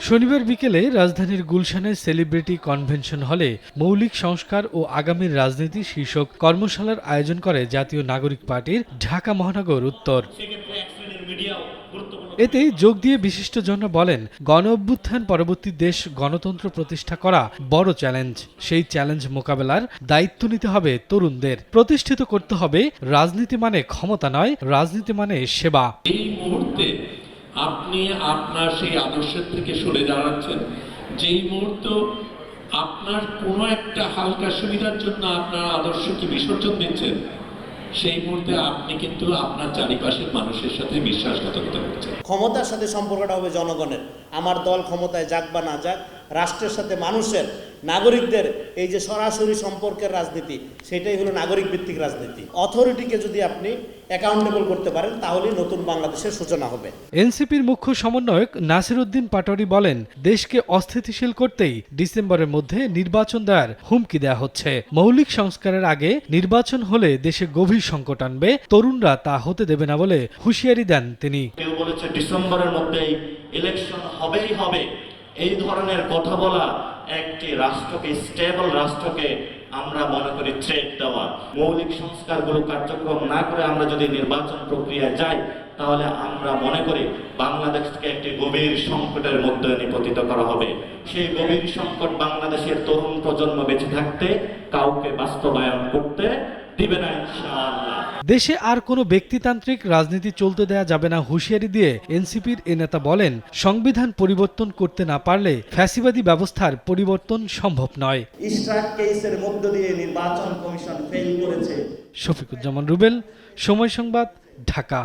শনিবার বিকেলে রাজধানীর গুলশানে সেলিব্রিটি কনভেনশন হলে মৌলিক সংস্কার ও আগামীর রাজনীতি শীর্ষক কর্মশালার আয়োজন করে জাতীয় নাগরিক পার্টির ঢাকা মহানগর উত্তর। এতে যোগ দিয়ে বিশিষ্টজনরা বলেন, গণ অভ্যুত্থান পরবর্তী দেশ গণতন্ত্র প্রতিষ্ঠা করা বড় চ্যালেঞ্জ। সেই চ্যালেঞ্জ মোকাবেলার দায়িত্ব নিতে হবে তরুণদের। প্রতিষ্ঠিত করতে হবে রাজনীতি মানে ক্ষমতা নয়, রাজনীতি মানে সেবা। এই মুহূর্তে আপনি আপনার সেই আদর্শের থেকে সরে দাঁড়াচ্ছেন, যেই মুহূর্তে আপনার কোনো একটা হালকা সুবিধার জন্য আপনার আদর্শকে বিসর্জন দিচ্ছেন, সেই মুহূর্তে আপনি কিন্তু আপনার চারিপাশের মানুষের সাথে বিশ্বাসঘাতকতা করছেন। ক্ষমতার সাথে সম্পর্কটা হবে জনগণের। আমার দল ক্ষমতায় যাক বা না যাক, রাষ্ট্রের সাথে মানুষের, নাগরিকদের এই যে সরাসরি সম্পর্কের রাজনীতি, সেটাই হলো নাগরিক ভিত্তিক রাজনীতি। অথরিটিকে যদি আপনি অ্যাকাউন্টেবল করতে পারেন, তাহলেই নতুন বাংলাদেশের সূচনা হবে। এনসিপির মুখ্য সমন্বয়ক নাসির উদ্দিন পাটোয়ারি বলেন, দেশকে অস্থিতিশীল করতেই ডিসেম্বরের মধ্যে নির্বাচন দেওয়ার হুমকি দেওয়া হচ্ছে। মৌলিক সংস্কারের আগে নির্বাচন হলে দেশে গভীর সংকট আনবে, তরুণরা তা হতে দেবে না বলে হুঁশিয়ারি দেন তিনি। কেউ বলেছে ডিসেম্বরের মধ্যেই ইলেকশন হবেই হবে। এই ধরনের কথা বলা একটি রাষ্ট্রকে, স্টেবল রাষ্ট্রকে আমরা মনে করি থ্রেট দেওয়া। মৌলিক সংস্কারগুলো কার্যক্রম না করে আমরা যদি নির্বাচন প্রক্রিয়ায় যাই, তাহলে আমরা মনে করি বাংলাদেশকে একটি গভীর সংকটের মধ্যে নিপতিত করা হবে। সেই গভীর সংকট বাংলাদেশের তরুণ প্রজন্ম বেঁচে থাকতে কাউকে বাস্তবায়ন করতে দিবে না ইনশাআল্লাহ। দেশে আর কোনো ব্যক্তিতান্ত্রিক রাজনীতি চলতে দেয়া যাবে না হুঁশিয়ারি দিয়ে এনসিপির এ নেতা বলেন, সংবিধান পরিবর্তন করতে না পারলে ফ্যাসিবাদী ব্যবস্থার পরিবর্তন সম্ভব নয়। ইশরাক কেসের মধ্য দিয়ে নির্বাচন কমিশন ফেল করেছে। শফিকুজ্জামান রুবেল, সময় সংবাদ, ঢাকা।